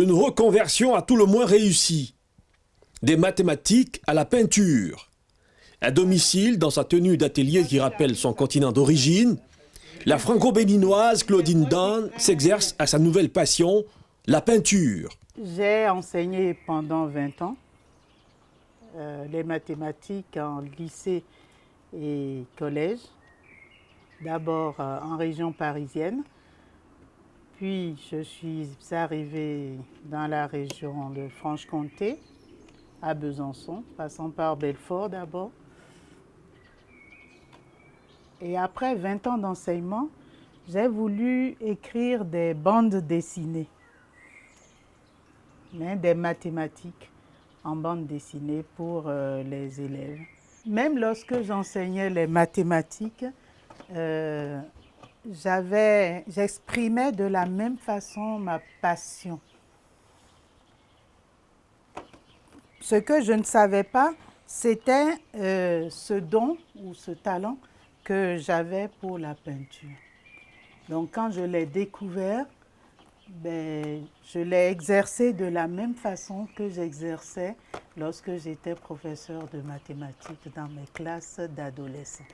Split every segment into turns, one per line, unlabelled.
Une reconversion à tout le moins réussie. Des mathématiques à la peinture. À domicile, dans sa tenue d'atelier qui rappelle son continent d'origine, la franco-béninoise Claudine Dan s'exerce à sa nouvelle passion, la peinture.
J'ai enseigné pendant 20 ans les mathématiques en lycée et collège. D'abord en région parisienne, puis je suis arrivée dans la région de Franche-Comté, à Besançon, passant par Belfort d'abord. Et après 20 ans d'enseignement, j'ai voulu écrire des bandes dessinées, des mathématiques en bande dessinée pour les élèves. Même lorsque j'enseignais les mathématiques, j'exprimais de la même façon ma passion. Ce que je ne savais pas, c'était ce don ou ce talent que j'avais pour la peinture. Donc quand je l'ai découvert, je l'ai exercé de la même façon que j'exerçais lorsque j'étais professeur de mathématiques dans mes classes d'adolescents.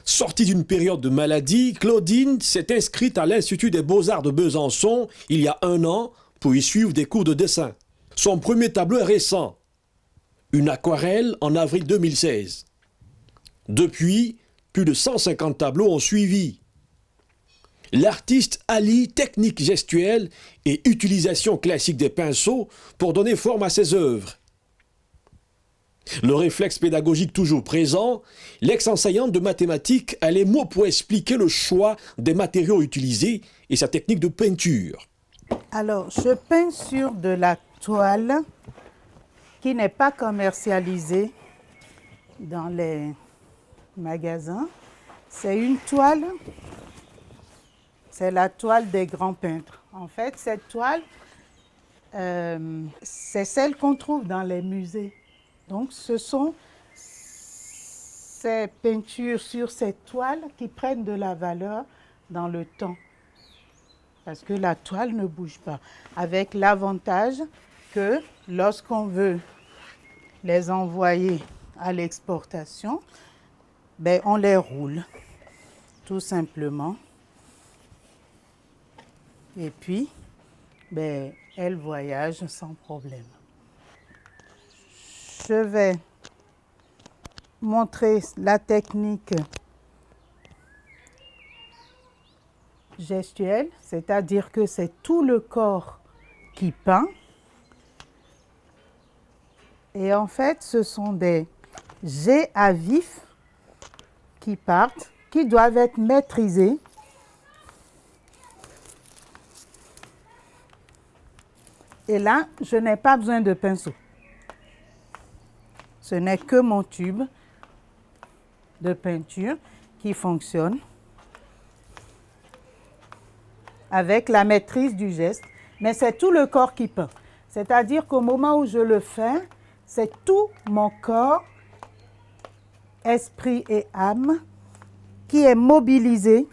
Sortie d'une période de maladie, Claudine s'est inscrite à l'Institut des Beaux-Arts de Besançon il y a 1 an pour y suivre des cours de dessin. Son premier tableau est récent, une aquarelle en avril 2016. Depuis, plus de 150 tableaux ont suivi. L'artiste allie technique gestuelle et utilisation classique des pinceaux pour donner forme à ses œuvres. Le réflexe pédagogique toujours présent, l'ex-enseignante de mathématiques a les mots pour expliquer le choix des matériaux utilisés et sa technique de peinture.
Alors, je peins sur de la toile qui n'est pas commercialisée dans les magasins. C'est une toile, c'est la toile des grands peintres. En fait, cette toile, c'est celle qu'on trouve dans les musées. Donc, ce sont ces peintures sur cette toile qui prennent de la valeur dans le temps. Parce que la toile ne bouge pas. Avec l'avantage que lorsqu'on veut les envoyer à l'exportation, on les roule, tout simplement. Et puis, elles voyagent sans problème. Je vais montrer la technique gestuelle, c'est-à-dire que c'est tout le corps qui peint. Et en fait, ce sont des jets à vif qui partent, qui doivent être maîtrisés. Et là, je n'ai pas besoin de pinceau. Ce n'est que mon tube de peinture qui fonctionne avec la maîtrise du geste, mais c'est tout le corps qui peint. C'est-à-dire qu'au moment où je le fais, c'est tout mon corps, esprit et âme, qui est mobilisé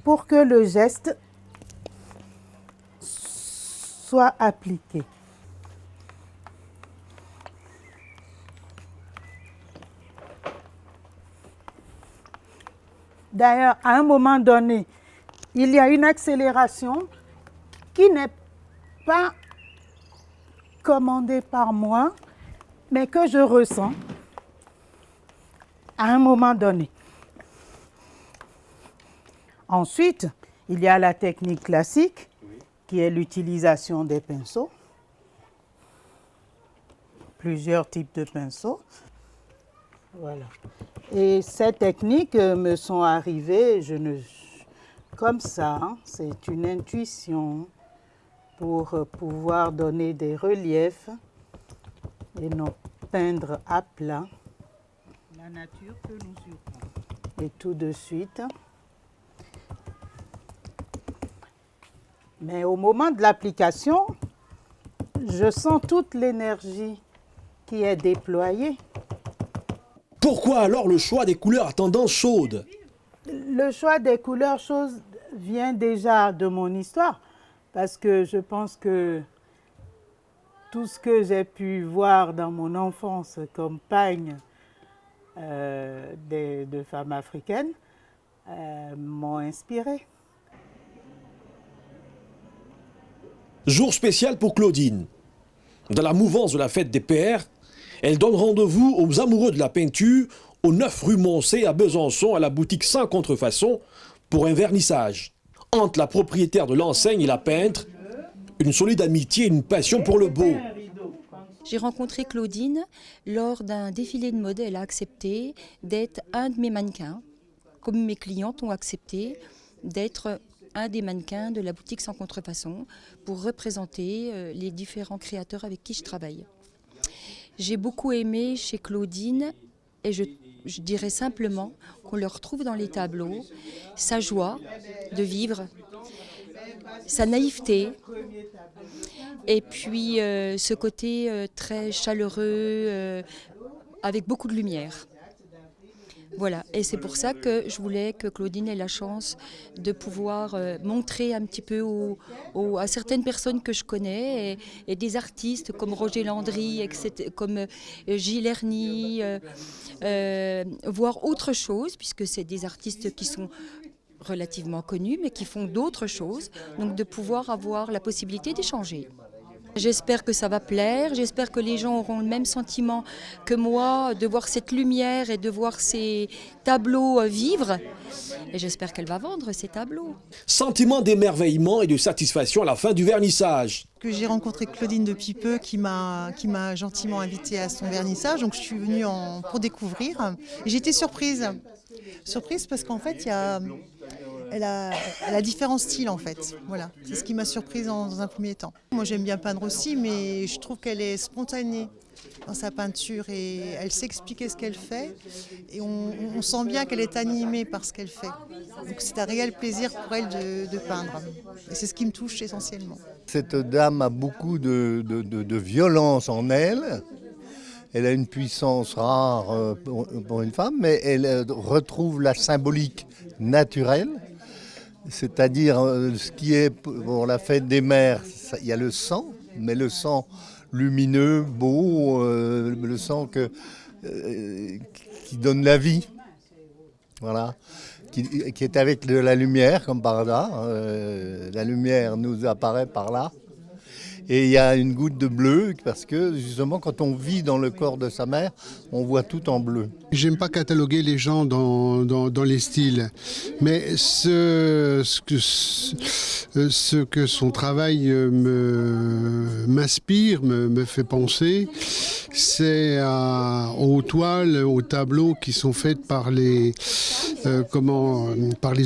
pour que le geste soit appliqué. D'ailleurs, à un moment donné, il y a une accélération qui n'est pas commandée par moi, mais que je ressens à un moment donné. Ensuite, il y a la technique classique, qui est l'utilisation des pinceaux. Plusieurs types de pinceaux. Voilà. Et ces techniques me sont arrivées, comme ça, c'est une intuition pour pouvoir donner des reliefs et non peindre à plat. La nature peut nous surprendre. Et tout de suite. Mais au moment de l'application, je sens toute l'énergie qui est déployée.
Pourquoi alors le choix des couleurs à tendance chaude?
Le choix des couleurs chaudes vient déjà de mon histoire, parce que je pense que tout ce que j'ai pu voir dans mon enfance comme peigne de femmes africaines m'ont inspirée.
Jour spécial pour Claudine. Dans la mouvance de la fête des pères, elle donne rendez-vous aux amoureux de la peinture au 9 rue Moncey à Besançon, à la boutique Sans Contrefaçon, pour un vernissage. Entre la propriétaire de l'enseigne et la peintre, une solide amitié et une passion pour le beau.
J'ai rencontré Claudine lors d'un défilé de mode. Elle a accepté d'être un de mes mannequins, comme mes clientes ont accepté d'être un des mannequins de la boutique Sans Contrefaçon pour représenter les différents créateurs avec qui je travaille. J'ai beaucoup aimé chez Claudine, et je dirais simplement qu'on le retrouve dans les tableaux, sa joie de vivre, sa naïveté, et puis ce côté très chaleureux, avec beaucoup de lumière. Voilà, et c'est pour ça que je voulais que Claudine ait la chance de pouvoir montrer un petit peu à certaines personnes que je connais et des artistes comme Roger Landry, comme Gilles Herny, voir autre chose, puisque c'est des artistes qui sont relativement connus mais qui font d'autres choses, donc de pouvoir avoir la possibilité d'échanger. J'espère que ça va plaire, j'espère que les gens auront le même sentiment que moi de voir cette lumière et de voir ces tableaux vivre. Et j'espère qu'elle va vendre ces tableaux.
Sentiment d'émerveillement et de satisfaction à la fin du vernissage.
Que j'ai rencontré Claudine depuis peu qui m'a gentiment invitée à son vernissage. Donc je suis venue pour découvrir. J'ai été surprise. Surprise parce qu'en fait, elle a différents styles en fait. Voilà, c'est ce qui m'a surprise dans un premier temps. Moi j'aime bien peindre aussi, mais je trouve qu'elle est spontanée dans sa peinture et elle sait expliquer ce qu'elle fait. Et on sent bien qu'elle est animée par ce qu'elle fait. Donc c'est un réel plaisir pour elle de peindre. Et c'est ce qui me touche essentiellement.
Cette dame a beaucoup de violence en elle. Elle a une puissance rare pour une femme, mais elle retrouve la symbolique naturelle. C'est-à-dire ce qui est pour la fête des mères, il y a le sang, mais le sang lumineux, beau, le sang qui donne la vie, voilà, qui est avec de la lumière comme par hasard. La lumière nous apparaît par là. Et il y a une goutte de bleu parce que justement quand on vit dans le corps de sa mère, on voit tout en bleu.
J'aime pas cataloguer les gens dans les styles, mais ce que son travail m'inspire, me fait penser, c'est aux toiles, aux tableaux qui sont faits par les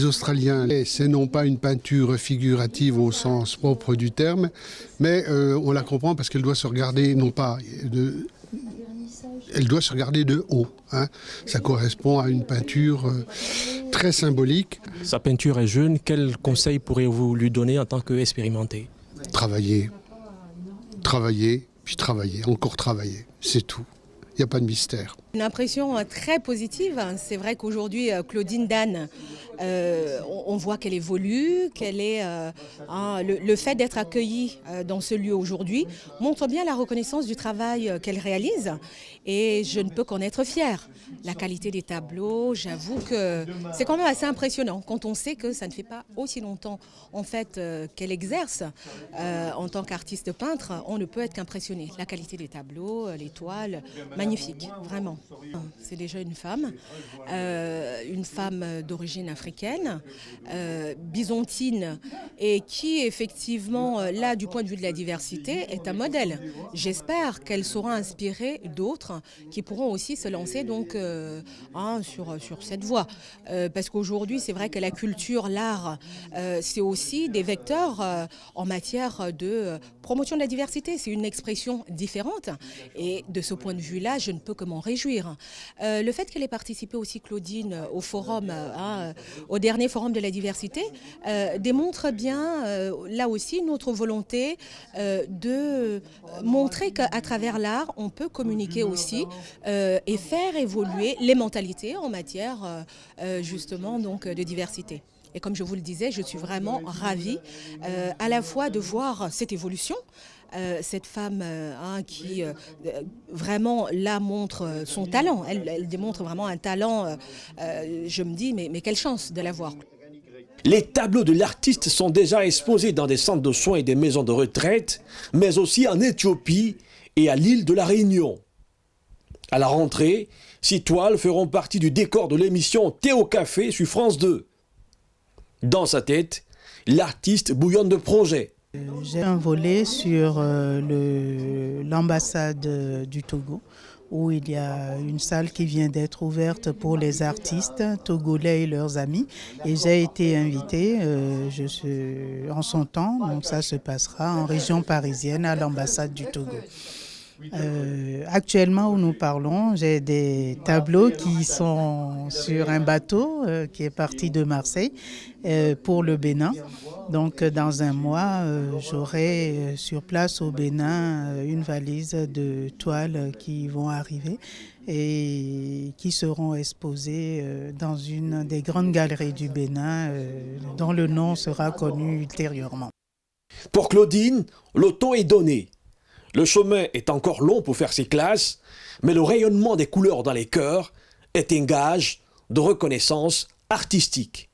Australiens. Et c'est non pas une peinture figurative au sens propre du terme, mais on la comprend parce qu'elle doit se regarder, elle doit se regarder de haut. Hein. Ça correspond à une peinture très symbolique.
Sa peinture est jeune, quel conseil pourriez-vous lui donner en tant qu'expérimenté ?
Travailler, puis travailler, encore travailler, c'est tout. Il n'y a pas de mystère.
Une impression très positive. C'est vrai qu'aujourd'hui, Claudine Dan, on voit qu'elle évolue, qu'elle est le fait d'être accueillie dans ce lieu aujourd'hui montre bien la reconnaissance du travail qu'elle réalise. Et je ne peux qu'en être fière. La qualité des tableaux, j'avoue que c'est quand même assez impressionnant quand on sait que ça ne fait pas aussi longtemps en fait qu'elle exerce en tant qu'artiste peintre. On ne peut être qu'impressionné. La qualité des tableaux, les toiles, magnifique, vraiment. C'est déjà une femme d'origine africaine, byzantine, et qui effectivement, là du point de vue de la diversité, est un modèle. J'espère qu'elle saura inspirer d'autres qui pourront aussi se lancer donc sur cette voie. Parce qu'aujourd'hui, c'est vrai que la culture, l'art, c'est aussi des vecteurs en matière de promotion de la diversité. C'est une expression différente. Et de ce point de vue-là, je ne peux que m'en réjouir. Le fait qu'elle ait participé aussi, Claudine, au forum, au dernier forum de la diversité, démontre bien, là aussi, notre volonté de montrer qu'à travers l'art, on peut communiquer aussi et faire évoluer les mentalités en matière justement donc, de diversité. Et comme je vous le disais, je suis vraiment ravie à la fois de voir cette évolution cette femme qui vraiment là montre son talent. Elle démontre vraiment un talent. Je me dis, mais quelle chance de la voir.
Les tableaux de l'artiste sont déjà exposés dans des centres de soins et des maisons de retraite, mais aussi en Éthiopie et à l'île de la Réunion. À la rentrée, 6 toiles feront partie du décor de l'émission Théo Café sur France 2. Dans sa tête, l'artiste bouillonne de projets.
J'ai un volet sur l'ambassade du Togo, où il y a une salle qui vient d'être ouverte pour les artistes togolais et leurs amis. Et j'ai été invitée en son temps, donc ça se passera en région parisienne à l'ambassade du Togo. Actuellement où nous parlons, j'ai des tableaux qui sont sur un bateau qui est parti de Marseille pour le Bénin. Donc dans un mois, j'aurai sur place au Bénin une valise de toiles qui vont arriver et qui seront exposées dans une des grandes galeries du Bénin dont le nom sera connu ultérieurement.
Pour Claudine, le ton est donné. Le chemin est encore long pour faire ses classes, mais le rayonnement des couleurs dans les cœurs est un gage de reconnaissance artistique.